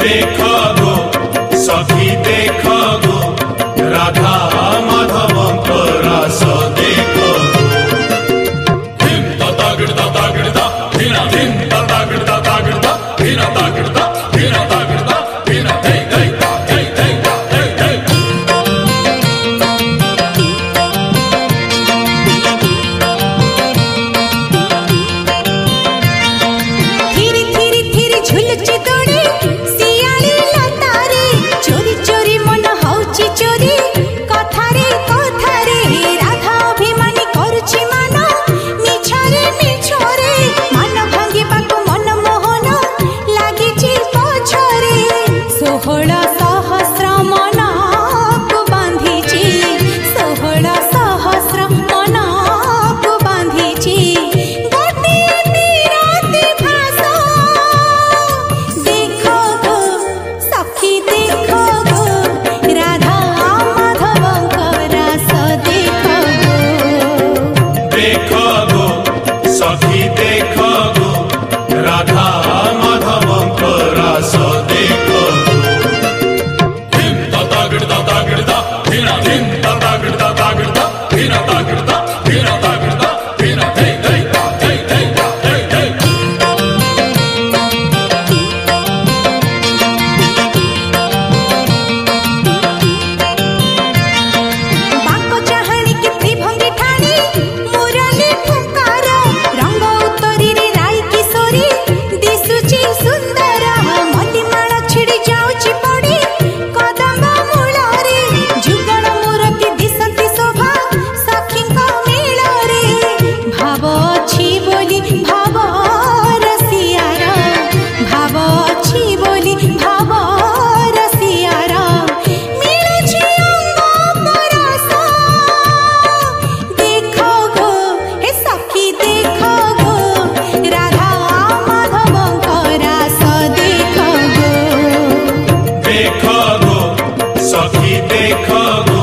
देखो गो सखी देखो गो राधा माधवंक रास देखो धिम ता गिड़ता धीना धिम ता गिड़ता धीना ता गिड़ता धीना ता गिड़ता धीना धै धै धै धै धै धै धीरे धीरे धीरे झुलुची दौड़े सियाली लतारे चोरी चोरी मन हौची चोरी कथारे कथारे राधा अभिमानी करुची मान मिछरे मिछरे मन भांगिबाकु मन मोहन लागिची पछरे 16 सहस्र मनकु बांधिची 16 सहस्र मनकु बांधिची गोटिए निराति भाषा देखो गो सखी देखो गो राधा माधवंक रास देखो गो सखी देखो गो राधा माधवंक रास देखो धिम ता गिड़ता धीना धिम ता गिड़ता धीना ता गिड़ता धीना ता गिड़ता धीना धै धै धै धै धै धै बांको चाहणी की त्रिभंगी ठाणी मुरली फुंकार रंग उत्तरी रे राई किशोरी दिसुची सुंदर मल्लीमाळ छिड़ी जाउची पड़ी कदम मूलरे जुगल मूर्ति दिसंती शोभा सखींका मेलरे भाव अछि बोली भाव रसियार भाव अछि बोली भाव रसियार मिलुची अंग परस देखो गो हे सखी देखो गो राधा माधवंक रास देखो गो देखो गो सखी देखो गो